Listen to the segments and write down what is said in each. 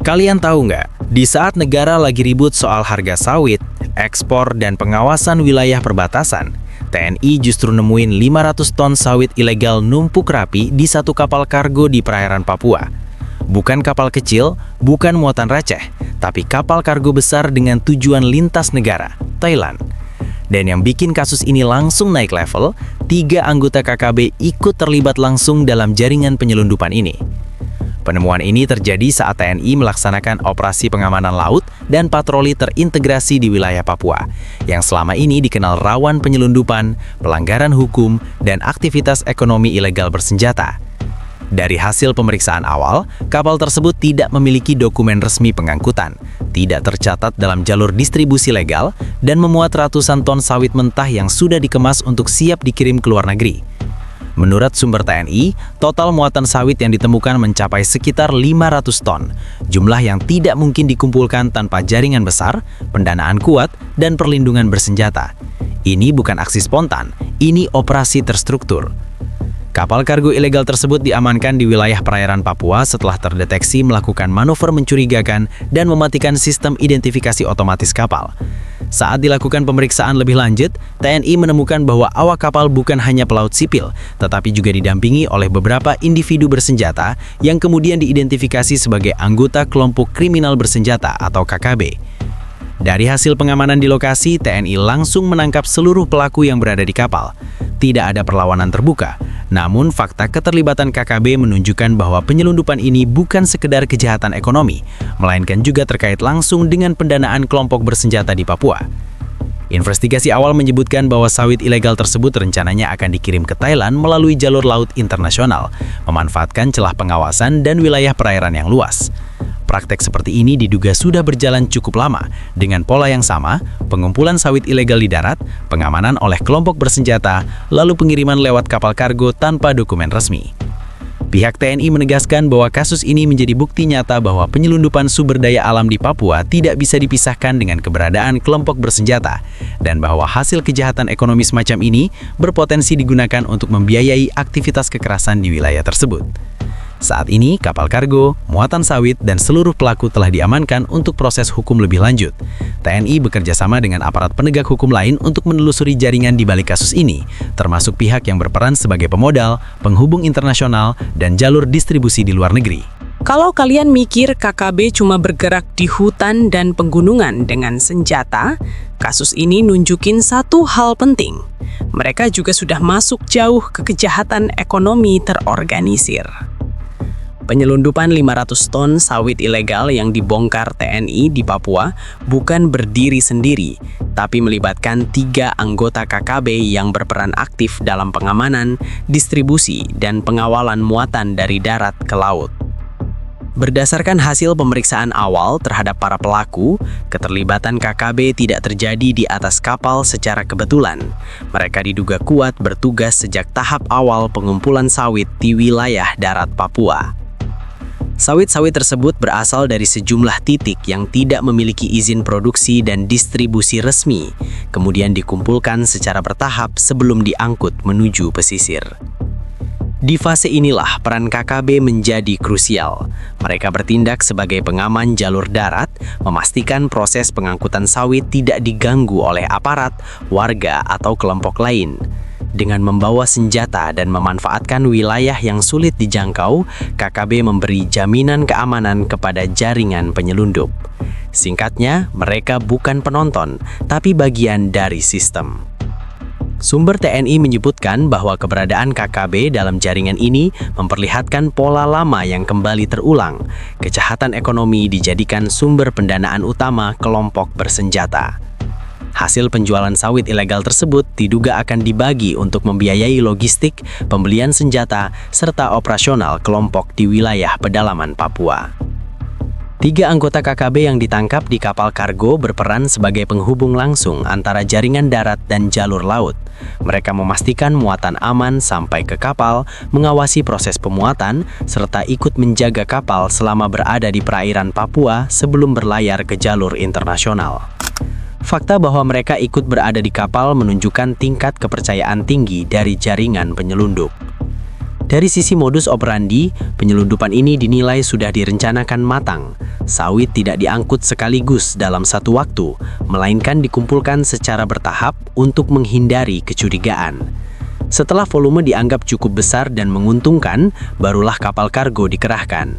Kalian tahu nggak, di saat negara lagi ribut soal harga sawit, ekspor, dan pengawasan wilayah perbatasan, TNI justru nemuin 500 ton sawit ilegal numpuk rapi di satu kapal kargo di perairan Papua. Bukan kapal kecil, bukan muatan receh, tapi kapal kargo besar dengan tujuan lintas negara, Thailand. Dan yang bikin kasus ini langsung naik level, 3 anggota KKB ikut terlibat langsung dalam jaringan penyelundupan ini. Penemuan ini terjadi saat TNI melaksanakan operasi pengamanan laut dan patroli terintegrasi di wilayah Papua, yang selama ini dikenal rawan penyelundupan, pelanggaran hukum, dan aktivitas ekonomi ilegal bersenjata. Dari hasil pemeriksaan awal, kapal tersebut tidak memiliki dokumen resmi pengangkutan, tidak tercatat dalam jalur distribusi legal, dan memuat ratusan ton sawit mentah yang sudah dikemas untuk siap dikirim ke luar negeri. Menurut sumber TNI, total muatan sawit yang ditemukan mencapai sekitar 500 ton, jumlah yang tidak mungkin dikumpulkan tanpa jaringan besar, pendanaan kuat, dan perlindungan bersenjata. Ini bukan aksi spontan, ini operasi terstruktur. Kapal kargo ilegal tersebut diamankan di wilayah perairan Papua setelah terdeteksi melakukan manuver mencurigakan dan mematikan sistem identifikasi otomatis kapal. Saat dilakukan pemeriksaan lebih lanjut, TNI menemukan bahwa awak kapal bukan hanya pelaut sipil, tetapi juga didampingi oleh beberapa individu bersenjata yang kemudian diidentifikasi sebagai anggota kelompok kriminal bersenjata atau KKB. Dari hasil pengamanan di lokasi, TNI langsung menangkap seluruh pelaku yang berada di kapal. Tidak ada perlawanan terbuka, namun fakta keterlibatan KKB menunjukkan bahwa penyelundupan ini bukan sekedar kejahatan ekonomi, melainkan juga terkait langsung dengan pendanaan kelompok bersenjata di Papua. Investigasi awal menyebutkan bahwa sawit ilegal tersebut rencananya akan dikirim ke Thailand melalui jalur laut internasional, memanfaatkan celah pengawasan dan wilayah perairan yang luas. Praktek seperti ini diduga sudah berjalan cukup lama, dengan pola yang sama, pengumpulan sawit ilegal di darat, pengamanan oleh kelompok bersenjata, lalu pengiriman lewat kapal kargo tanpa dokumen resmi. Pihak TNI menegaskan bahwa kasus ini menjadi bukti nyata bahwa penyelundupan sumber daya alam di Papua tidak bisa dipisahkan dengan keberadaan kelompok bersenjata, dan bahwa hasil kejahatan ekonomi semacam ini berpotensi digunakan untuk membiayai aktivitas kekerasan di wilayah tersebut. Saat ini, kapal kargo, muatan sawit, dan seluruh pelaku telah diamankan untuk proses hukum lebih lanjut. TNI bekerja sama dengan aparat penegak hukum lain untuk menelusuri jaringan di balik kasus ini, termasuk pihak yang berperan sebagai pemodal, penghubung internasional, dan jalur distribusi di luar negeri. Kalau kalian mikir KKB cuma bergerak di hutan dan pegunungan dengan senjata, kasus ini nunjukin satu hal penting. Mereka juga sudah masuk jauh ke kejahatan ekonomi terorganisir. Penyelundupan 500 ton sawit ilegal yang dibongkar TNI di Papua bukan berdiri sendiri, tapi melibatkan 3 anggota KKB yang berperan aktif dalam pengamanan, distribusi, dan pengawalan muatan dari darat ke laut. Berdasarkan hasil pemeriksaan awal terhadap para pelaku, keterlibatan KKB tidak terjadi di atas kapal secara kebetulan. Mereka diduga kuat bertugas sejak tahap awal pengumpulan sawit di wilayah darat Papua. Sawit-sawit tersebut berasal dari sejumlah titik yang tidak memiliki izin produksi dan distribusi resmi, kemudian dikumpulkan secara bertahap sebelum diangkut menuju pesisir. Di fase inilah peran KKB menjadi krusial. Mereka bertindak sebagai pengaman jalur darat, memastikan proses pengangkutan sawit tidak diganggu oleh aparat, warga, atau kelompok lain. Dengan membawa senjata dan memanfaatkan wilayah yang sulit dijangkau, KKB memberi jaminan keamanan kepada jaringan penyelundup. Singkatnya, mereka bukan penonton, tapi bagian dari sistem. Sumber TNI menyebutkan bahwa keberadaan KKB dalam jaringan ini memperlihatkan pola lama yang kembali terulang. Kejahatan ekonomi dijadikan sumber pendanaan utama kelompok bersenjata. Hasil penjualan sawit ilegal tersebut diduga akan dibagi untuk membiayai logistik, pembelian senjata, serta operasional kelompok di wilayah pedalaman Papua. 3 anggota KKB yang ditangkap di kapal kargo berperan sebagai penghubung langsung antara jaringan darat dan jalur laut. Mereka memastikan muatan aman sampai ke kapal, mengawasi proses pemuatan, serta ikut menjaga kapal selama berada di perairan Papua sebelum berlayar ke jalur internasional. Fakta bahwa mereka ikut berada di kapal menunjukkan tingkat kepercayaan tinggi dari jaringan penyelundup. Dari sisi modus operandi, penyelundupan ini dinilai sudah direncanakan matang. Sawit tidak diangkut sekaligus dalam satu waktu, melainkan dikumpulkan secara bertahap untuk menghindari kecurigaan. Setelah volume dianggap cukup besar dan menguntungkan, barulah kapal kargo dikerahkan.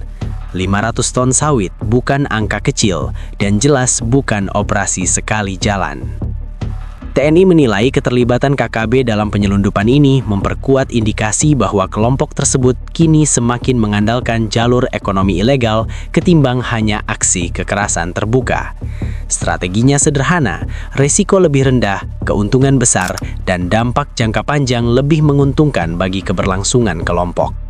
500 ton sawit bukan angka kecil dan jelas bukan operasi sekali jalan. TNI menilai keterlibatan KKB dalam penyelundupan ini memperkuat indikasi bahwa kelompok tersebut kini semakin mengandalkan jalur ekonomi ilegal ketimbang hanya aksi kekerasan terbuka. Strateginya sederhana, resiko lebih rendah, keuntungan besar, dan dampak jangka panjang lebih menguntungkan bagi keberlangsungan kelompok.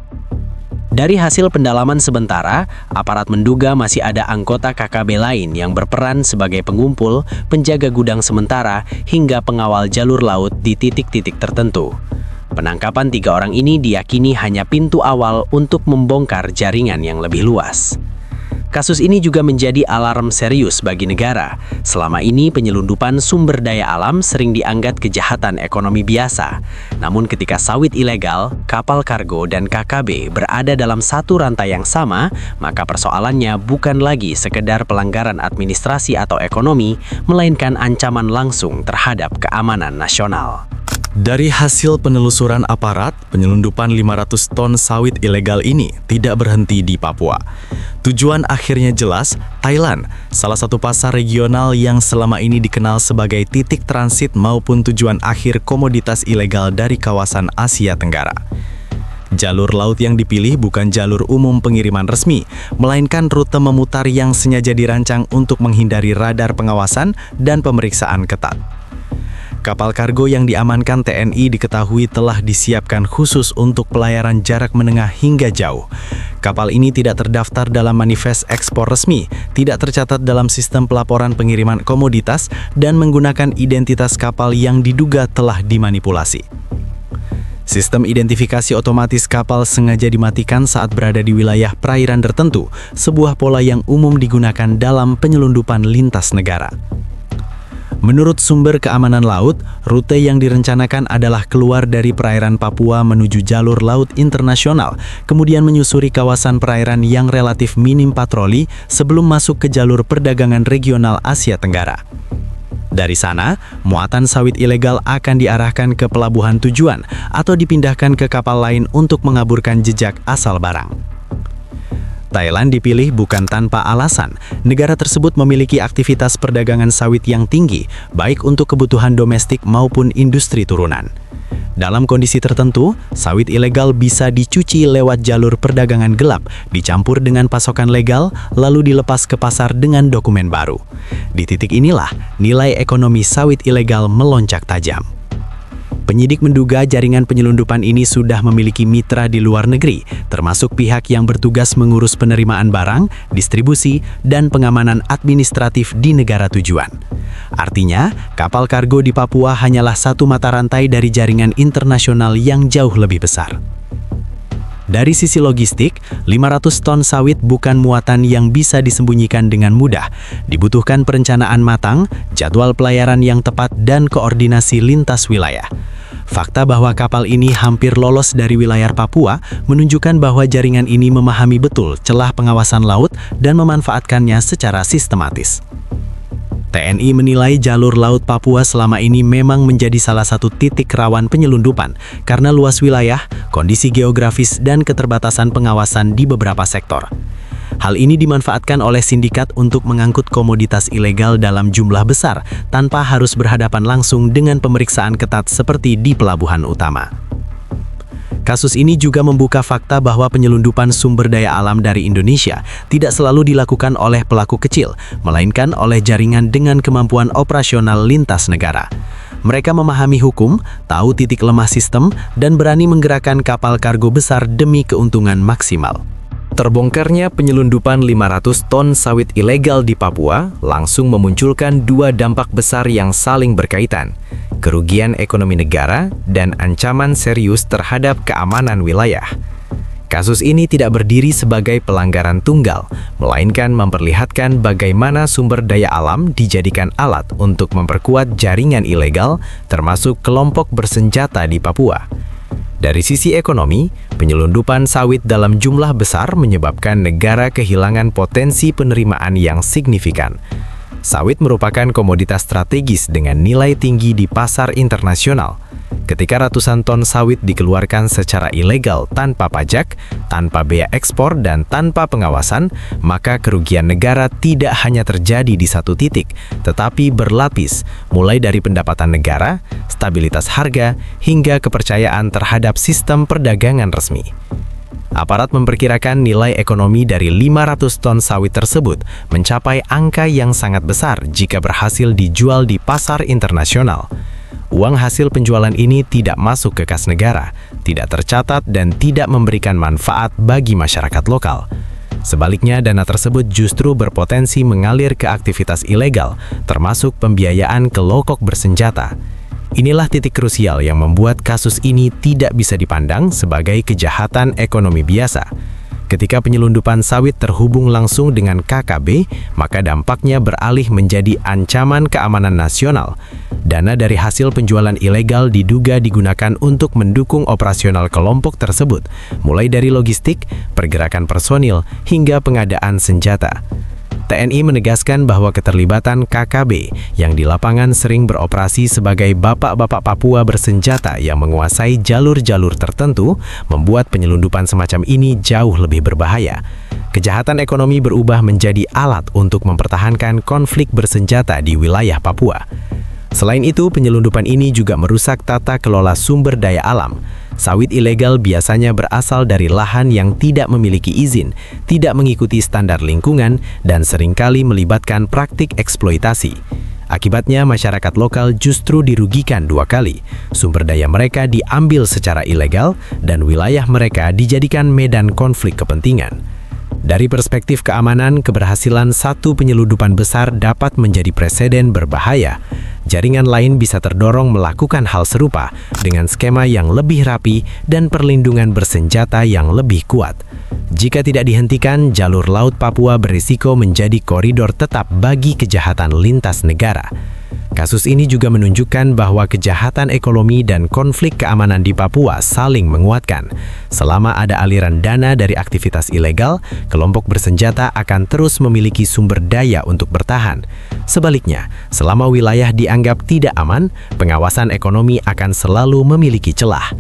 Dari hasil pendalaman sementara, aparat menduga masih ada anggota KKB lain yang berperan sebagai pengumpul, penjaga gudang sementara, hingga pengawal jalur laut di titik-titik tertentu. Penangkapan 3 orang ini diyakini hanya pintu awal untuk membongkar jaringan yang lebih luas. Kasus ini juga menjadi alarm serius bagi negara. Selama ini penyelundupan sumber daya alam sering dianggap kejahatan ekonomi biasa. Namun ketika sawit ilegal, kapal kargo, dan KKB berada dalam satu rantai yang sama, maka persoalannya bukan lagi sekedar pelanggaran administrasi atau ekonomi, melainkan ancaman langsung terhadap keamanan nasional. Dari hasil penelusuran aparat, penyelundupan 500 ton sawit ilegal ini tidak berhenti di Papua. Tujuan akhirnya jelas, Thailand, salah satu pasar regional yang selama ini dikenal sebagai titik transit maupun tujuan akhir komoditas ilegal dari kawasan Asia Tenggara. Jalur laut yang dipilih bukan jalur umum pengiriman resmi, melainkan rute memutar yang sengaja dirancang untuk menghindari radar pengawasan dan pemeriksaan ketat. Kapal kargo yang diamankan TNI diketahui telah disiapkan khusus untuk pelayaran jarak menengah hingga jauh. Kapal ini tidak terdaftar dalam manifest ekspor resmi, tidak tercatat dalam sistem pelaporan pengiriman komoditas, dan menggunakan identitas kapal yang diduga telah dimanipulasi. Sistem identifikasi otomatis kapal sengaja dimatikan saat berada di wilayah perairan tertentu, sebuah pola yang umum digunakan dalam penyelundupan lintas negara. Menurut sumber keamanan laut, rute yang direncanakan adalah keluar dari perairan Papua menuju jalur laut internasional, kemudian menyusuri kawasan perairan yang relatif minim patroli sebelum masuk ke jalur perdagangan regional Asia Tenggara. Dari sana, muatan sawit ilegal akan diarahkan ke pelabuhan tujuan atau dipindahkan ke kapal lain untuk mengaburkan jejak asal barang. Thailand dipilih bukan tanpa alasan. Negara tersebut memiliki aktivitas perdagangan sawit yang tinggi, baik untuk kebutuhan domestik maupun industri turunan. Dalam kondisi tertentu, sawit ilegal bisa dicuci lewat jalur perdagangan gelap, dicampur dengan pasokan legal, lalu dilepas ke pasar dengan dokumen baru. Di titik inilah, nilai ekonomi sawit ilegal melonjak tajam. Penyidik menduga jaringan penyelundupan ini sudah memiliki mitra di luar negeri, termasuk pihak yang bertugas mengurus penerimaan barang, distribusi, dan pengamanan administratif di negara tujuan. Artinya, kapal kargo di Papua hanyalah satu mata rantai dari jaringan internasional yang jauh lebih besar. Dari sisi logistik, 500 ton sawit bukan muatan yang bisa disembunyikan dengan mudah. Dibutuhkan perencanaan matang, jadwal pelayaran yang tepat, dan koordinasi lintas wilayah. Fakta bahwa kapal ini hampir lolos dari wilayah Papua menunjukkan bahwa jaringan ini memahami betul celah pengawasan laut dan memanfaatkannya secara sistematis. TNI menilai jalur laut Papua selama ini memang menjadi salah satu titik rawan penyelundupan karena luas wilayah, kondisi geografis, dan keterbatasan pengawasan di beberapa sektor. Hal ini dimanfaatkan oleh sindikat untuk mengangkut komoditas ilegal dalam jumlah besar tanpa harus berhadapan langsung dengan pemeriksaan ketat seperti di pelabuhan utama. Kasus ini juga membuka fakta bahwa penyelundupan sumber daya alam dari Indonesia tidak selalu dilakukan oleh pelaku kecil, melainkan oleh jaringan dengan kemampuan operasional lintas negara. Mereka memahami hukum, tahu titik lemah sistem, dan berani menggerakkan kapal kargo besar demi keuntungan maksimal. Terbongkarnya penyelundupan 500 ton sawit ilegal di Papua langsung memunculkan dua dampak besar yang saling berkaitan: kerugian ekonomi negara dan ancaman serius terhadap keamanan wilayah. Kasus ini tidak berdiri sebagai pelanggaran tunggal, melainkan memperlihatkan bagaimana sumber daya alam dijadikan alat untuk memperkuat jaringan ilegal, termasuk kelompok bersenjata di Papua. Dari sisi ekonomi, penyelundupan sawit dalam jumlah besar menyebabkan negara kehilangan potensi penerimaan yang signifikan. Sawit merupakan komoditas strategis dengan nilai tinggi di pasar internasional. Ketika ratusan ton sawit dikeluarkan secara ilegal tanpa pajak, tanpa bea ekspor, dan tanpa pengawasan, maka kerugian negara tidak hanya terjadi di satu titik, tetapi berlapis, mulai dari pendapatan negara, stabilitas harga, hingga kepercayaan terhadap sistem perdagangan resmi. Aparat memperkirakan nilai ekonomi dari 500 ton sawit tersebut mencapai angka yang sangat besar jika berhasil dijual di pasar internasional. Uang hasil penjualan ini tidak masuk ke kas negara, tidak tercatat, dan tidak memberikan manfaat bagi masyarakat lokal. Sebaliknya, dana tersebut justru berpotensi mengalir ke aktivitas ilegal, termasuk pembiayaan kelompok bersenjata. Inilah titik krusial yang membuat kasus ini tidak bisa dipandang sebagai kejahatan ekonomi biasa. Ketika penyelundupan sawit terhubung langsung dengan KKB, maka dampaknya beralih menjadi ancaman keamanan nasional. Dana dari hasil penjualan ilegal diduga digunakan untuk mendukung operasional kelompok tersebut, mulai dari logistik, pergerakan personil, hingga pengadaan senjata. TNI menegaskan bahwa keterlibatan KKB yang di lapangan sering beroperasi sebagai bapak-bapak Papua bersenjata yang menguasai jalur-jalur tertentu membuat penyelundupan semacam ini jauh lebih berbahaya. Kejahatan ekonomi berubah menjadi alat untuk mempertahankan konflik bersenjata di wilayah Papua. Selain itu, penyelundupan ini juga merusak tata kelola sumber daya alam. Sawit ilegal biasanya berasal dari lahan yang tidak memiliki izin, tidak mengikuti standar lingkungan, dan seringkali melibatkan praktik eksploitasi. Akibatnya, masyarakat lokal justru dirugikan dua kali. Sumber daya mereka diambil secara ilegal, dan wilayah mereka dijadikan medan konflik kepentingan. Dari perspektif keamanan, keberhasilan satu penyelundupan besar dapat menjadi preseden berbahaya. Jaringan lain bisa terdorong melakukan hal serupa dengan skema yang lebih rapi dan perlindungan bersenjata yang lebih kuat. Jika tidak dihentikan, jalur laut Papua berisiko menjadi koridor tetap bagi kejahatan lintas negara. Kasus ini juga menunjukkan bahwa kejahatan ekonomi dan konflik keamanan di Papua saling menguatkan. Selama ada aliran dana dari aktivitas ilegal, kelompok bersenjata akan terus memiliki sumber daya untuk bertahan. Sebaliknya, selama wilayah dianggap tidak aman, pengawasan ekonomi akan selalu memiliki celah.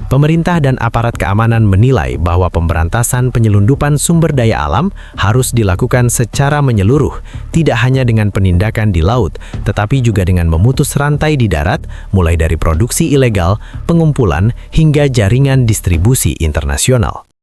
Pemerintah dan aparat keamanan menilai bahwa pemberantasan penyelundupan sumber daya alam harus dilakukan secara menyeluruh, tidak hanya dengan penindakan di laut, tetapi juga dengan memutus rantai di darat, mulai dari produksi ilegal, pengumpulan, hingga jaringan distribusi internasional.